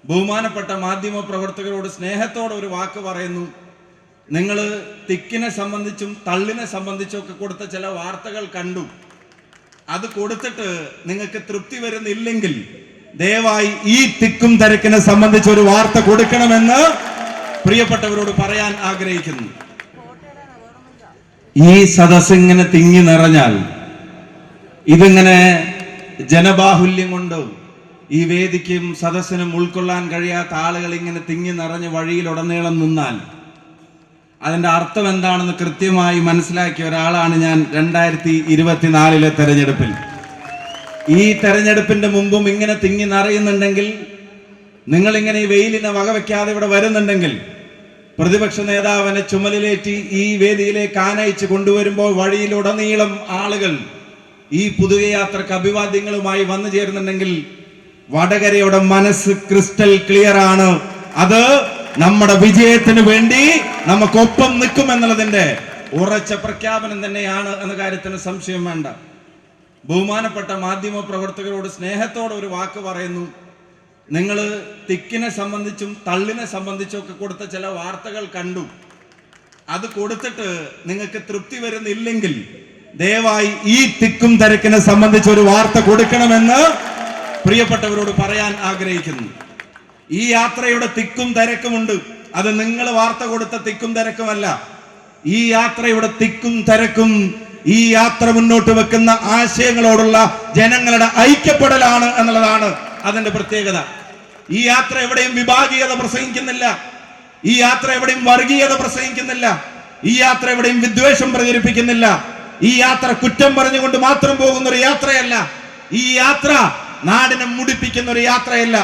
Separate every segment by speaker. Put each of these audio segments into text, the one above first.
Speaker 1: ബഹുമാനപ്പെട്ട മാധ്യമ പ്രവർത്തകരോട് സ്നേഹത്തോടെ ഒരു വാക്ക് പറയുന്നു. നിങ്ങൾ തിക്കിനെ സംബന്ധിച്ചും തള്ളിനെ സംബന്ധിച്ചും ഒക്കെ കൊടുത്ത ചില വാർത്തകൾ കണ്ടു. അത് കൊടുത്തിട്ട് നിങ്ങൾക്ക് തൃപ്തി വരുന്നില്ലെങ്കിൽ ദയവായി ഈ തിക്കും തിരക്കിനെ സംബന്ധിച്ച് ഒരു വാർത്ത കൊടുക്കണമെന്ന് പ്രിയപ്പെട്ടവരോട് പറയാൻ ആഗ്രഹിക്കുന്നു. ഈ സദസ് ഇങ്ങനെ തിങ്ങി നിറഞ്ഞാൽ, ഇതിങ്ങനെ ജനബാഹുല്യം കൊണ്ട് ഈ വേദിക്കും സദസ്സിനും ഉൾക്കൊള്ളാൻ കഴിയാത്ത ആളുകൾ ഇങ്ങനെ തിങ്ങി നിറഞ്ഞ് വഴിയിലുടനീളം നിന്നാൽ അതിന്റെ അർത്ഥം എന്താണെന്ന് കൃത്യമായി മനസ്സിലാക്കിയ ഒരാളാണ് ഞാൻ 2024 തെരഞ്ഞെടുപ്പിൽ. ഈ തെരഞ്ഞെടുപ്പിന്റെ മുമ്പും ഇങ്ങനെ തിങ്ങി നിറയുന്നുണ്ടെങ്കിൽ, നിങ്ങളിങ്ങനെ ഈ വെയിലിനെ വകവെക്കാതെ ഇവിടെ വരുന്നുണ്ടെങ്കിൽ, പ്രതിപക്ഷ നേതാവിനെ ചുമലിലേറ്റി ഈ വേദിയിലേക്ക് ആനയിച്ച് കൊണ്ടുവരുമ്പോൾ വഴിയിലുടനീളം ആളുകൾ ഈ പുതുയാത്രക്ക് അഭിവാദ്യങ്ങളുമായി വന്നു ചേരുന്നുണ്ടെങ്കിൽ വടകരയുടെ മനസ്സ് ക്രിസ്റ്റൽ ക്ലിയർ ആണ്. അത് നമ്മുടെ വിജയത്തിന് വേണ്ടി നമുക്കൊപ്പം നിൽക്കുമെന്നുള്ളതിന്റെ ഉറച്ച പ്രഖ്യാപനം തന്നെയാണ് എന്ന കാര്യത്തിന് സംശയം വേണ്ട. ബഹുമാനപ്പെട്ട മാധ്യമ പ്രവർത്തകരോട് സ്നേഹത്തോടെ ഒരു വാക്ക് പറയുന്നു. നിങ്ങൾ തിക്കിനെ സംബന്ധിച്ചും തള്ളിനെ സംബന്ധിച്ചും ഒക്കെ കൊടുത്ത ചില വാർത്തകൾ കണ്ടു. അത് കൊടുത്തിട്ട് നിങ്ങൾക്ക് തൃപ്തി വരുന്നില്ലെങ്കിൽ ദയവായി ഈ തിക്കും തിരക്കിനെ സംബന്ധിച്ച് ഒരു വാർത്ത കൊടുക്കണമെന്ന് പ്രിയപ്പെട്ടവരോട് പറയാൻ ആഗ്രഹിക്കുന്നു. ഈ യാത്രയുടെ തിക്കും തിരക്കുമുണ്ട്. അത് നിങ്ങൾ വാർത്ത കൊടുത്ത തിക്കും തിരക്കുമല്ല. ഈ യാത്രയുടെ തിക്കും തിരക്കും ഈ യാത്ര മുന്നോട്ട് വെക്കുന്ന ആശയങ്ങളോടുള്ള ജനങ്ങളുടെ ഐക്യപ്പെടലാണ് എന്നുള്ളതാണ് അതിന്റെ പ്രത്യേകത. ഈ യാത്ര എവിടെയും വിഭാഗീയത പ്രസംഗിക്കുന്നില്ല. ഈ യാത്ര എവിടെയും വർഗീയത പ്രസംഗിക്കുന്നില്ല. ഈ യാത്ര എവിടെയും വിദ്വേഷം പ്രചരിപ്പിക്കുന്നില്ല. ഈ യാത്ര കുറ്റം പറഞ്ഞുകൊണ്ട് മാത്രം പോകുന്ന ഒരു യാത്രയല്ല. ഈ യാത്ര നാടിനെ മുടിപ്പിക്കുന്ന ഒരു യാത്രയല്ല.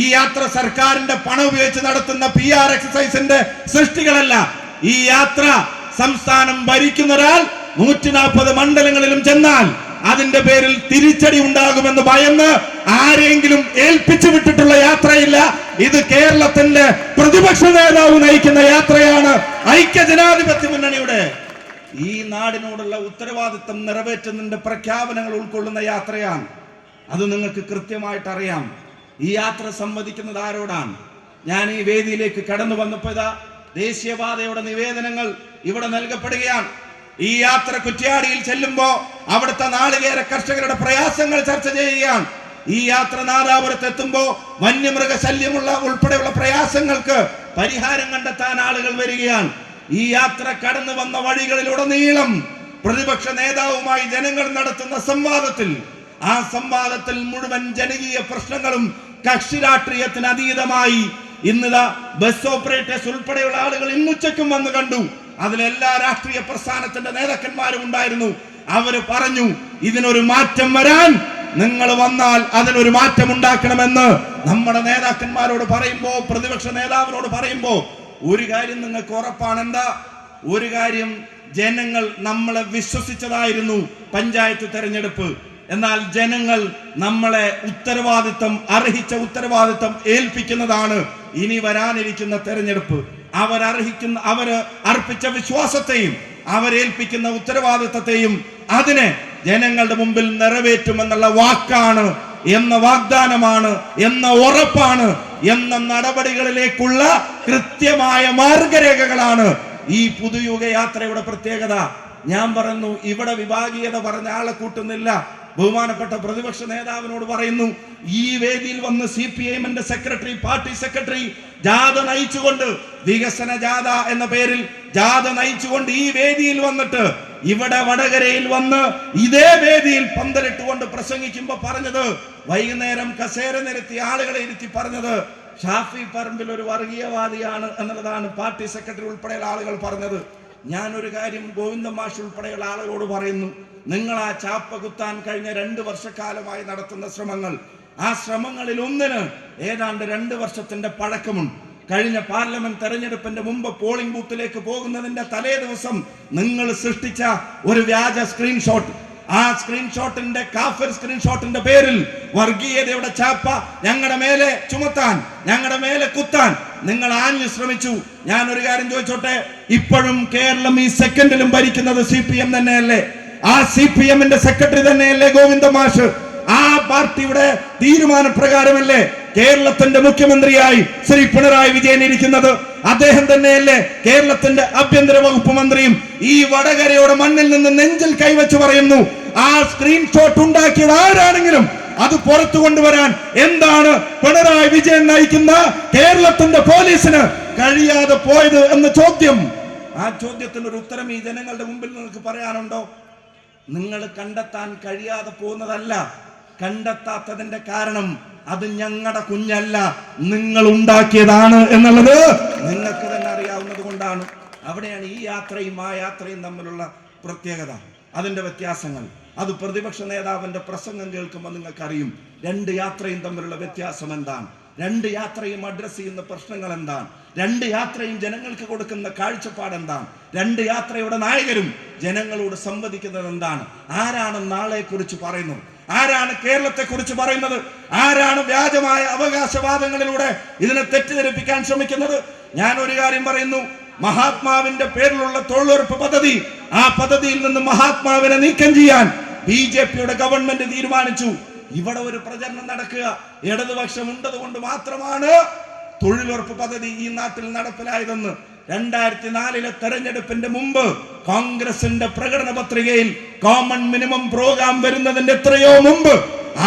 Speaker 1: ഈ യാത്ര സർക്കാരിന്റെ പണം ഉപയോഗിച്ച് നടത്തുന്ന PR എക്സസൈസിന്റെ സൃഷ്ടികളല്ല. ഈ യാത്ര സംസ്ഥാനം ഭരിക്കുന്ന ഒരാൾ 140 മണ്ഡലങ്ങളിലും ചെന്നാൽ അതിന്റെ പേരിൽ തിരിച്ചടി ഉണ്ടാകുമെന്ന് ഭയന്ന് ആരെങ്കിലും ഏൽപ്പിച്ചു വിട്ടിട്ടുള്ള യാത്രയില്ല. ഇത് കേരളത്തിന്റെ പ്രതിപക്ഷ നേതാവ് നയിക്കുന്ന യാത്രയാണ്. ഐക്യ ജനാധിപത്യ മുന്നണിയുടെ ഈ നാടിനോടുള്ള ഉത്തരവാദിത്തം നിറവേറ്റുന്നതിന്റെ പ്രഖ്യാപനങ്ങൾ ഉൾക്കൊള്ളുന്ന യാത്രയാണ്. അത് നിങ്ങൾക്ക് കൃത്യമായിട്ട് അറിയാം. ഈ യാത്ര സംവദിക്കുന്നത് ആരോടാണ്? ഞാൻ ഈ വേദിയിലേക്ക് കടന്നു വന്നപ്പോൾ ദേശീയപാതയുടെ നിവേദനങ്ങൾ ഇവിടെ നൽകപ്പെടുകയാണ്. ഈ യാത്ര കുറ്റ്യാടിയിൽ ചെല്ലുമ്പോ അവിടുത്തെ നാളികേര കർഷകരുടെ പ്രയാസങ്ങൾ ചർച്ച ചെയ്യുകയാണ്. ഈ യാത്ര നാദാപുരത്ത് എത്തുമ്പോ വന്യമൃഗ ശല്യമുള്ള ഉൾപ്പെടെയുള്ള പ്രയാസങ്ങൾക്ക് പരിഹാരം കണ്ടെത്താൻ ആളുകൾ വരികയാണ്. ഈ യാത്ര കടന്നു വന്ന വഴികളിലുടനീളം പ്രതിപക്ഷ നേതാവുമായി ജനങ്ങൾ നടത്തുന്ന ആ സംവാദത്തിൽ മുഴുവൻ ജനകീയ പ്രശ്നങ്ങളും കക്ഷി രാഷ്ട്രീയത്തിന് അതീതമായി ഇന്നിതാ ബസ് ഓപ്പറേറ്റേഴ്സ് ഉൾപ്പെടെയുള്ള ആളുകൾ ഇന്നുച്ചയ്ക്കും വന്ന് കണ്ടു. അതിലെല്ലാ രാഷ്ട്രീയ പ്രസ്ഥാനത്തിന്റെ നേതാക്കന്മാരും ഉണ്ടായിരുന്നു. അവര് പറഞ്ഞു, ഇതിനൊരു മാറ്റം വരാൻ നിങ്ങൾ വന്നാൽ അതിനൊരു മാറ്റം ഉണ്ടാക്കണമെന്ന് നമ്മുടെ നേതാക്കന്മാരോട് പറയുമ്പോ, പ്രതിപക്ഷ നേതാവിനോട് പറയുമ്പോ ഒരു കാര്യം നിങ്ങൾക്ക് ഉറപ്പാണ്. എന്താ ഒരു കാര്യം? ജനങ്ങൾ നമ്മളെ വിശ്വസിച്ചതായിരുന്നു പഞ്ചായത്ത് തെരഞ്ഞെടുപ്പ്. എന്നാൽ ജനങ്ങൾ നമ്മളെ അർഹിച്ച ഉത്തരവാദിത്തം ഏൽപ്പിക്കുന്നതാണ് ഇനി വരാനിരിക്കുന്ന തെരഞ്ഞെടുപ്പ്. അവര് അർപ്പിച്ച വിശ്വാസത്തെയും അവരേൽപ്പിക്കുന്ന ഉത്തരവാദിത്തത്തെയും അതിനെ ജനങ്ങളുടെ മുമ്പിൽ നിറവേറ്റുമെന്നുള്ള വാക്കാണ്, എന്ന വാഗ്ദാനമാണ്, എന്ന ഉറപ്പാണ്, എന്ന നടപടികളിലേക്കുള്ള കൃത്യമായ മാർഗരേഖകളാണ് ഈ പുതുയുഗ യാത്രയുടെ പ്രത്യേകത. ഞാൻ പറഞ്ഞു, ഇവിടെ വിഭാഗീയത പറഞ്ഞ ആളെ കൂട്ടുന്നില്ല. ബഹുമാനപ്പെട്ട പ്രതിപക്ഷ നേതാവിനോട് പറയുന്നു, ഈ വേദിയിൽ വന്ന് CPIM-ന്റെ പാർട്ടി സെക്രട്ടറി ജാഥ നയിച്ചുകൊണ്ട്, വികസന ജാഥ എന്ന പേരിൽ ജാഥ നയിച്ചുകൊണ്ട് ഈ വേദിയിൽ വന്നിട്ട് ഇവിടെ വടകരയിൽ വന്ന് ഇതേ വേദിയിൽ പന്തലിട്ടുകൊണ്ട് പ്രസംഗിക്കുമ്പോ പറഞ്ഞത്, വൈകുന്നേരം കസേര നിരത്തി ആളുകളെ ഇരുത്തി പറഞ്ഞത് ഷാഫി പറമ്പിൽ ഒരു വർഗീയവാദിയാണ് എന്നുള്ളതാണ് പാർട്ടി സെക്രട്ടറി ഉൾപ്പെടെയുള്ള ആളുകൾ പറഞ്ഞത്. ഞാനൊരു കാര്യം ഗോവിന്ദൻ മാഷ് ഉൾപ്പെടെയുള്ള ആളുകളോട് പറയുന്നു, നിങ്ങൾ ആ ചാപ്പ കുത്താൻ കഴിഞ്ഞ 2 വർഷക്കാലമായി നടത്തുന്ന ശ്രമങ്ങൾ, ആ ശ്രമങ്ങളിൽ ഒന്നിന് ഏതാണ്ട് 2 വർഷത്തിന്റെ പഴക്കമുണ്ട്. കഴിഞ്ഞ പാർലമെന്റ് തെരഞ്ഞെടുപ്പിന്റെ മുമ്പ് പോളിംഗ് ബൂത്തിലേക്ക് പോകുന്നതിന്റെ തലേ ദിവസം നിങ്ങൾ സൃഷ്ടിച്ച ഒരു വ്യാജ സ്ക്രീൻഷോട്ട്, ആ സ്ക്രീൻഷോട്ടിന്റെ കാഫിർ സ്ക്രീൻഷോട്ടിന്റെ പേരിൽ വർഗീയതയുടെ ചാപ്പ ഞങ്ങളുടെ മേലെ ചുമത്താൻ, ഞങ്ങളുടെ മേലെ കുത്താൻ നിങ്ങൾ ആഞ്ഞു ശ്രമിച്ചു. ഞാൻ ഒരു കാര്യം ചോദിച്ചോട്ടെ, ഇപ്പോഴും കേരളം ഈ സെക്കൻഡിലും ഭരിക്കുന്നത് CPM തന്നെയല്ലേ? ആ CPM-ന്റെ സെക്രട്ടറി തന്നെയല്ലേ ഗോവിന്ദ മാഷ്? ആ പാർട്ടിയുടെ തീരുമാനപ്രകാരമല്ലേ കേരളത്തിന്റെ മുഖ്യമന്ത്രിയായി ശ്രീ പിണറായി വിജയൻ ഇരിക്കുന്നത്? അദ്ദേഹം തന്നെയല്ലേ കേരളത്തിന്റെ ആഭ്യന്തര വകുപ്പ് മന്ത്രിയും? ഈ വടകരയുടെ മണ്ണിൽ നിന്ന് നെഞ്ചിൽ കൈവച്ച് പറയുന്നു, ആ സ്ക്രീൻഷോട്ട് ഉണ്ടാക്കിയത് ആരാണെങ്കിലും അത് പുറത്തു കൊണ്ടുവരാൻ എന്താണ് പിണറായി വിജയൻ നയിക്കുന്ന കേരളത്തിന്റെ പോലീസിന് കഴിയാതെ പോയത് എന്ന ചോദ്യം, ആ ചോദ്യത്തിന് ഒരു ഉത്തരം ഈ ജനങ്ങളുടെ മുമ്പിൽ നിങ്ങൾക്ക് പറയാനുണ്ടോ? നിങ്ങൾ കണ്ടെത്താൻ കഴിയാതെ പോകുന്നതല്ല, കണ്ടെത്താത്തതിന്റെ കാരണം അത് ഞങ്ങളുടെ കുഞ്ഞല്ല, നിങ്ങൾ ഉണ്ടാക്കിയതാണ് എന്നുള്ളത് നിങ്ങൾക്ക് തന്നെ അറിയാവുന്നത് കൊണ്ടാണ്. അവിടെയാണ് ഈ യാത്രയും ആ യാത്രയും തമ്മിലുള്ള പ്രത്യേകത, അതിന്റെ വ്യത്യാസങ്ങൾ. അത് പ്രതിപക്ഷ നേതാവിന്റെ പ്രസംഗം കേൾക്കുമ്പോൾ നിങ്ങൾക്കറിയും രണ്ട് യാത്രയും തമ്മിലുള്ള വ്യത്യാസം എന്താണ്, രണ്ട് യാത്രയും അഡ്രസ് ചെയ്യുന്ന പ്രശ്നങ്ങൾ എന്താണ്, രണ്ട് യാത്രയും ജനങ്ങൾക്ക് കൊടുക്കുന്ന കാഴ്ചപ്പാട് എന്താണ്, രണ്ട് യാത്രയുടെ നായകരും ജനങ്ങളോട് സംവദിക്കുന്നത് എന്താണ്, ആരാണ് നാളെ കുറിച്ച് പറയുന്നത്, ആരാണ് കേരളത്തെ കുറിച്ച് പറയുന്നത്, ആരാണ് വ്യാജമായ അവകാശവാദങ്ങളിലൂടെ ഇതിനെ തെറ്റിദ്ധരിപ്പിക്കാൻ ശ്രമിക്കുന്നത്? ഞാൻ ഒരു കാര്യം പറയുന്നു, മഹാത്മാവിന്റെ പേരിലുള്ള തൊഴിലുറപ്പ് പദ്ധതി, ആ പദ്ധതിയിൽ നിന്ന് മഹാത്മാവിനെ നീക്കം ചെയ്യാൻ ബിജെപിയുടെ ഗവൺമെന്റ് തീരുമാനിച്ചു. ഇവിടെ ഒരു പ്രചരണം നടക്കുക, ഇടതുപക്ഷം ഉണ്ടത് കൊണ്ട് മാത്രമാണ് തൊഴിലുറപ്പ് പദ്ധതി ഈ നാട്ടിൽ നടപ്പിലായതെന്ന്. 2004 തെരഞ്ഞെടുപ്പിന്റെ മുമ്പ് കോൺഗ്രസിന്റെ പ്രകടന പത്രികയിൽ കോമൺ മിനിമം പ്രോഗ്രാം വരുന്നതിന്റെ എത്രയോ മുമ്പ്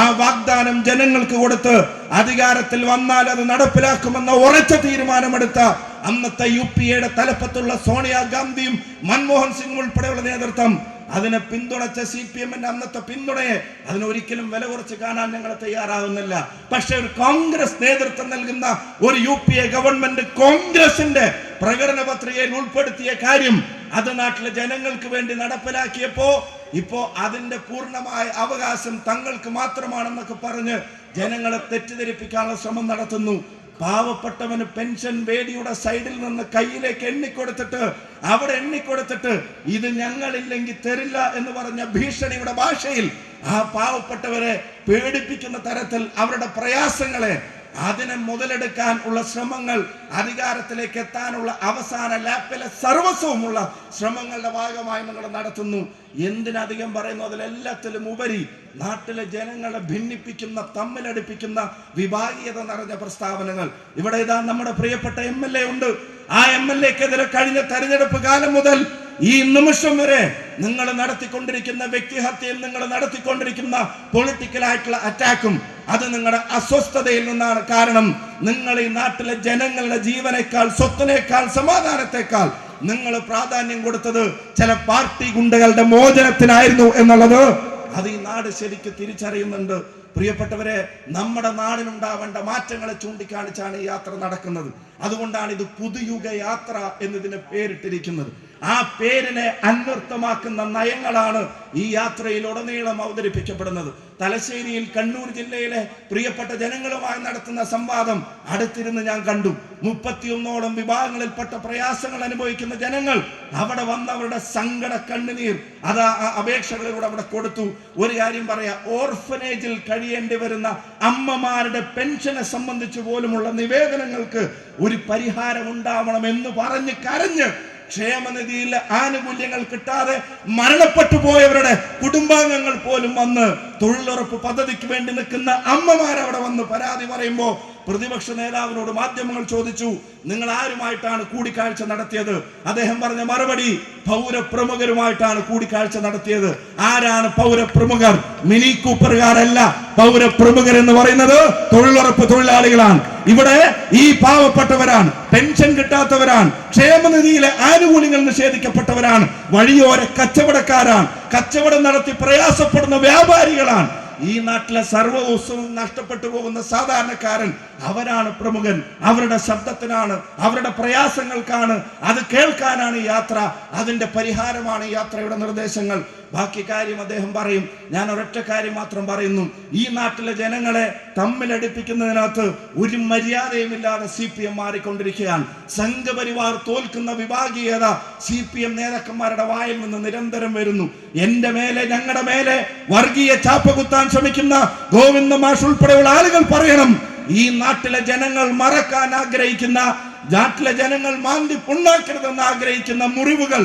Speaker 1: ആ വാഗ്ദാനം ജനങ്ങൾക്ക് കൊടുത്ത് അധികാരത്തിൽ വന്നാൽ അത് നടപ്പിലാക്കുമെന്ന ഉറച്ച തീരുമാനമെടുത്ത അന്നത്തെ UPA തലപ്പത്തുള്ള സോണിയാഗാന്ധിയും മൻമോഹൻ സിംഗും ഉൾപ്പെടെയുള്ള നേതൃത്വം അതിനെ പിന്തുണച്ച CPM-ന്റെ അന്നത്തെ പിന്തുണയെ അതിനൊരിക്കലും വില കുറച്ച് കാണാൻ ഞങ്ങൾ തയ്യാറാവുന്നില്ല. പക്ഷെ ഒരു കോൺഗ്രസ് നേതൃത്വം നൽകുന്ന ഒരു UPA ഗവൺമെന്റ് കോൺഗ്രസിന്റെ പ്രകടന പത്രികയിൽ ഉൾപ്പെടുത്തിയ കാര്യം അത് നാട്ടിലെ ജനങ്ങൾക്ക് വേണ്ടി നടപ്പിലാക്കിയപ്പോ ഇപ്പോ അതിന്റെ പൂർണ്ണമായ അവകാശം തങ്ങൾക്ക് മാത്രമാണെന്നൊക്കെ പറഞ്ഞ് ജനങ്ങളെ തെറ്റിദ്ധരിപ്പിക്കാനുള്ള ശ്രമം നടത്തുന്നു. പാവപ്പെട്ടവന് പെൻഷൻ വേദിയുടെ സൈഡിൽ നിന്ന് കയ്യിലേക്ക് എണ്ണിക്കൊടുത്തിട്ട് അവിടെ എണ്ണിക്കൊടുത്തിട്ട് ഇത് ഞങ്ങളില്ലെങ്കിൽ തരില്ല എന്ന് പറഞ്ഞ ഭീഷണിയുടെ ഭാഷയിൽ ആ പാവപ്പെട്ടവരെ പേടിപ്പിക്കുന്ന തരത്തിൽ അവരുടെ പ്രയാസങ്ങളെ അതിനെ മുതലെടുക്കാൻ ഉള്ള ശ്രമങ്ങൾ, അധികാരത്തിലേക്ക് എത്താനുള്ള അവസാന ലാപ്പിലെ സർവസ്വമുള്ള ശ്രമങ്ങളുടെ ഭാഗമായി നിങ്ങൾ നടത്തുന്നു. എന്തിനധികം പറയുന്നു, അതിലെല്ലാത്തിലും ഉപരി നാട്ടിലെ ജനങ്ങളെ ഭിന്നിപ്പിക്കുന്ന, തമ്മിലടിപ്പിക്കുന്ന വിഭാഗീയത നിറഞ്ഞ പ്രസ്താവനകൾ. ഇവിടെ ഇതാ നമ്മുടെ പ്രിയപ്പെട്ട MLA ഉണ്ട്. ആ MLA-ക്കെതിരെ കഴിഞ്ഞ തെരഞ്ഞെടുപ്പ് കാലം മുതൽ ഈ നിമിഷം വരെ നിങ്ങൾ നടത്തിക്കൊണ്ടിരിക്കുന്ന വ്യക്തിഹത്യയും നിങ്ങൾ നടത്തിക്കൊണ്ടിരിക്കുന്ന പൊളിറ്റിക്കലായിട്ടുള്ള അറ്റാക്കും അത് നിങ്ങളുടെ അസ്വസ്ഥതയിൽ നിന്നാണ്. കാരണം നിങ്ങൾ ഈ നാട്ടിലെ ജനങ്ങളുടെ ജീവനേക്കാൾ, സ്വത്തിനേക്കാൾ, സമാധാനത്തെക്കാൾ നിങ്ങൾ പ്രാധാന്യം കൊടുത്തത് ചില പാർട്ടി ഗുണ്ടകളുടെ മോചനത്തിനായിരുന്നു എന്നുള്ളത് അത് ഈ നാട് ശരിക്ക് തിരിച്ചറിയുന്നുണ്ട്. പ്രിയപ്പെട്ടവരെ, നമ്മുടെ നാടിനുണ്ടാവേണ്ട മാറ്റങ്ങളെ ചൂണ്ടിക്കാണിച്ചാണ് ഈ യാത്ര നടക്കുന്നത്. അതുകൊണ്ടാണ് ഇത് പുതുയുഗ യാത്ര എന്നതിന് പേരിട്ടിരിക്കുന്നത്. ആ പേരിനെ അന്വർത്ഥമാക്കുന്ന നയങ്ങളാണ് ഈ യാത്രയിൽ ഉടനീളം അവതരിപ്പിക്കപ്പെടുന്നത്. തലശ്ശേരിയിൽ കണ്ണൂർ ജില്ലയിലെ പ്രിയപ്പെട്ട ജനങ്ങളുമായി നടത്തുന്ന സംവാദം അടുത്തിരുന്ന് ഞാൻ കണ്ടു. 31ഓളം വിഭാഗങ്ങളിൽപ്പെട്ട പ്രയാസങ്ങൾ അനുഭവിക്കുന്ന ജനങ്ങൾ അവിടെ വന്നവരുടെ സങ്കട കണ്ണുനീർ അത് അപേക്ഷകളിലൂടെ അവിടെ കൊടുത്തു. ഒരു കാര്യം പറയാം, ഓർഫനേജിൽ കഴിയേണ്ടി വരുന്ന അമ്മമാരുടെ പെൻഷനെ സംബന്ധിച്ച് പോലുമുള്ള നിവേദനങ്ങൾക്ക് ഒരു പരിഹാരം ഉണ്ടാവണം എന്ന് പറഞ്ഞ് കരഞ്ഞ് ക്ഷേമനിധിയിലെ ആനുകൂല്യങ്ങൾ കിട്ടാതെ മരണപ്പെട്ടു പോയവരുടെ കുടുംബാംഗങ്ങൾ പോലും വന്ന് തൊഴിലുറപ്പ് പദ്ധതിക്ക് വേണ്ടി നിൽക്കുന്ന അമ്മമാർ അവിടെ വന്ന് പരാതി പറയുമ്പോൾ പ്രതിപക്ഷ നേതാവിനോട് മാധ്യമങ്ങൾ ചോദിച്ചു, നിങ്ങൾ ആരുമായിട്ടാണ് കൂടിക്കാഴ്ച നടത്തിയത്? അദ്ദേഹം പറഞ്ഞ മറുപടി, പൗരപ്രമുഖരുമായിട്ടാണ് കൂടിക്കാഴ്ച നടത്തിയത്. ആരാണ് പൗരപ്രമുഖർ? മിനി കൂപ്പറുകാരല്ല. പൗരപ്രമുഖർ എന്ന് പറയുന്നത് തൊഴിലുറപ്പ് തൊഴിലാളികളാണ്. ഇവിടെ ഈ പാവപ്പെട്ടവരാണ്, പെൻഷൻ കിട്ടാത്തവരാണ്, ക്ഷേമനിധിയിലെ ആനുകൂല്യങ്ങൾ നിഷേധിക്കപ്പെട്ടവരാണ്, വഴിയോര കച്ചവടക്കാരാണ്, കച്ചവടം നടത്തി പ്രയാസപ്പെടുന്ന വ്യാപാരികളാണ്. ഈ നാട്ടിലെ സർവ്വസ്വവും നഷ്ടപ്പെട്ടു പോകുന്ന സാധാരണക്കാരൻ, അവരാണ് പ്രമുഖൻ. അവരുടെ ശബ്ദത്തിനാണ്, അവരുടെ പ്രയാസങ്ങൾക്കാണ്, അത് കേൾക്കാനാണ് ഈ യാത്ര. അതിന്റെ പരിഹാരമാണ് ഈ യാത്രയുടെ നിർദ്ദേശങ്ങൾ. ബാക്കി കാര്യം അദ്ദേഹം പറയും. ഞാൻ ഒരൊറ്റ കാര്യം മാത്രം പറയുന്നു, ഈ നാട്ടിലെ ജനങ്ങളെ തമ്മിലടിപ്പിക്കുന്നതിനകത്ത് ഒരു മര്യാദയുമില്ലാതെ CPM മാറിക്കൊണ്ടിരിക്കുകയാണ്. സംഘപരിവാർ തോൽക്കുന്ന വിഭാഗീയത CPM നേതാക്കന്മാരുടെ വായിൽ നിന്ന് നിരന്തരം വരുന്നു. എന്റെ മേലെ, ഞങ്ങളുടെ മേലെ വർഗീയ ചാപ്പ കുത്താൻ ശ്രമിക്കുന്ന ഗോവിന്ദ മാഷ് ഉൾപ്പെടെയുള്ള ആളുകൾ പറയണം, ഈ നാട്ടിലെ ജനങ്ങൾ മറക്കാൻ ആഗ്രഹിക്കുന്ന, നാട്ടിലെ ജനങ്ങൾ മാന്തി പുണ്ണാക്കരുതെന്ന് ആഗ്രഹിക്കുന്ന മുറിവുകൾ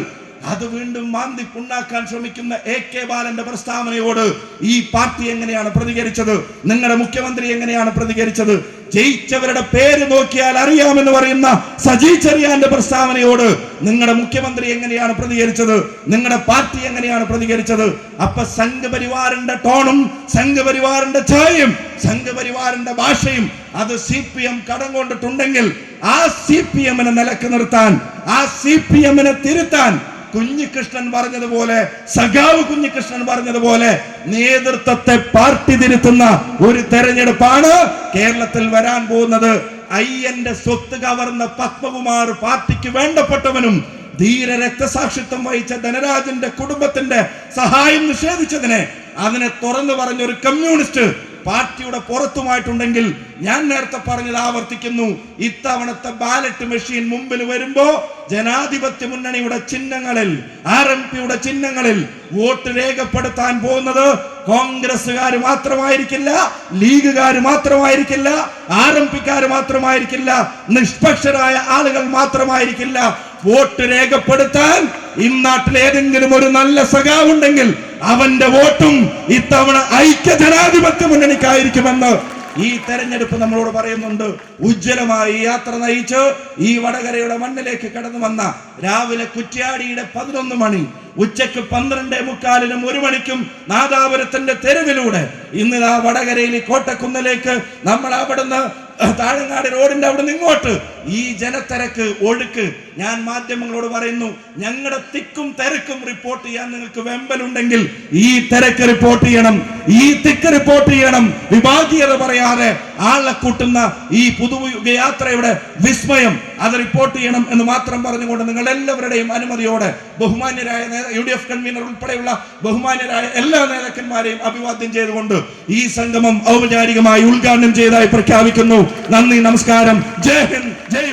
Speaker 1: അത് വീണ്ടും മാന്തി പുണ്ണാക്കാൻ ശ്രമിക്കുന്ന AK ബാലന്റെ പ്രസ്താവനയോട് ഈ പാർട്ടി എങ്ങനെയാണ് പ്രതികരിച്ചത്? നിങ്ങളുടെ മുഖ്യമന്ത്രി എങ്ങനെയാണ് പ്രതികരിച്ചത്? ജയിച്ചവരുടെ പേര് നോക്കിയാൽ അറിയാമെന്ന് പറയുന്ന സജി ചെറിയാന്റെ പ്രസ്താവനയോട് നിങ്ങളുടെ മുഖ്യമന്ത്രി എങ്ങനെയാണ് പ്രതികരിച്ചത്? നിങ്ങളുടെ പാർട്ടി എങ്ങനെയാണ് പ്രതികരിച്ചത്? അപ്പൊ സംഘപരിവാറിന്റെ ടോണും സംഘപരിവാറിന്റെ ഛായയും സംഘപരിവാറിന്റെ ഭാഷയും അത് CPM കടം കൊണ്ടിട്ടുണ്ടെങ്കിൽ ആ CPM-നെ നിലക്ക് നിർത്താൻ, ആ CPM-നെ തിരുത്താൻ കുഞ്ഞികൃഷ്ണൻ പറഞ്ഞതുപോലെ, സഖാവ് കുഞ്ഞികൃഷ്ണൻ പറഞ്ഞതുപോലെ നേതൃത്വത്തെ പാർട്ടി തിരുത്തുന്ന ഒരു തെരഞ്ഞെടുപ്പാണ് കേരളത്തിൽ വരാൻ പോകുന്നത്. അയ്യന്റെ സ്വത്ത് കവർന്ന പത്മകുമാർ പാർട്ടിക്ക് വേണ്ടപ്പെട്ടവനും ധീര രക്തസാക്ഷിത്വം വഹിച്ച ധനരാജന്റെ കുടുംബത്തിന്റെ സഹായം നിഷേധിച്ചതിനെ അതിനെ തുറന്നു പറഞ്ഞ ഒരു കമ്മ്യൂണിസ്റ്റ് പാർട്ടിയുടെ പുറത്തുമായിട്ടുണ്ടെങ്കിൽ ഞാൻ നേരത്തെ പറഞ്ഞത് ആവർത്തിക്കുന്നു, ഇത്തവണത്തെ ബാലറ്റ് മെഷീൻ മുമ്പിൽ വരുമ്പോ ജനാധിപത്യ മുന്നണിയുടെ ചിഹ്നങ്ങളിൽ, RMPയുടെ ചിഹ്നങ്ങളിൽ വോട്ട് രേഖപ്പെടുത്താൻ പോകുന്നത് കോൺഗ്രസുകാർ മാത്രമായിരിക്കില്ല, ലീഗുകാർ മാത്രമായിരിക്കില്ല, RMPക്കാർ മാത്രമായിരിക്കില്ല, നിഷ്പക്ഷരായ ആളുകൾ മാത്രമായിരിക്കില്ല. വോട്ട് രേഖപ്പെടുത്താൻ ഇന്നാട്ടിൽ ഏതെങ്കിലും ഒരു നല്ല സഖാവുണ്ടെങ്കിൽ അവന്റെ വോട്ടും ഇത്തവണ ഐക്യ ജനാധിപത്യ മുന്നണിക്കായിരിക്കുമെന്ന് ഈ തെരഞ്ഞെടുപ്പ് നമ്മളോട് പറയുന്നുണ്ട്. ഉജ്ജ്വലമായി യാത്ര നയിച്ച് ഈ വടകരയുടെ മണ്ണിലേക്ക് കടന്നു വന്ന രാവിലെ കുറ്റ്യാടിയുടെ 11 മണി, ഉച്ചയ്ക്ക് 12:45-നും 1 മണിക്കും നാദാപുരത്തിന്റെ തെരുവിലൂടെ ഇന്ന് ആ വടകരയിൽ കോട്ടക്കുന്നിലേക്ക് നമ്മൾ അവിടുന്ന് താഴങ്ങാട് റോഡിന്റെ അവിടെ നിന്ന് ഇങ്ങോട്ട് ഈ ജനത്തിരക്ക് ഒഴുക്ക്, ഞാൻ മാധ്യമങ്ങളോട് പറയുന്നു, ഞങ്ങളുടെ തിക്കും തിരക്കും റിപ്പോർട്ട് ചെയ്യാൻ നിങ്ങൾക്ക് വെമ്പലുണ്ടെങ്കിൽ ഈ തിരക്ക് റിപ്പോർട്ട് ചെയ്യണം, ഈ തിക്ക് റിപ്പോർട്ട് ചെയ്യണം. വിഭാഗീയത പറയാതെ ആളെ കൂട്ടുന്ന ഈ പുതുയുഗ യാത്രയുടെ വിസ്മയം അത് റിപ്പോർട്ട് ചെയ്യണം എന്ന് മാത്രം പറഞ്ഞുകൊണ്ട് നിങ്ങൾ എല്ലാവരുടെയും അനുമതിയോടെ ബഹുമാന്യരായ UDF കൺവീനർ ഉൾപ്പെടെയുള്ള ബഹുമാന്യരായ എല്ലാ നേതാക്കന്മാരെയും അഭിവാദ്യം ചെയ്തുകൊണ്ട് ഈ സംഗമം ഔപചാരികമായി ഉദ്ഘാടനം ചെയ്തതായി പ്രഖ്യാപിക്കുന്നു. നന്ദി, നമസ്കാരം. ജയ് ഹിന്ദ്, ജയ്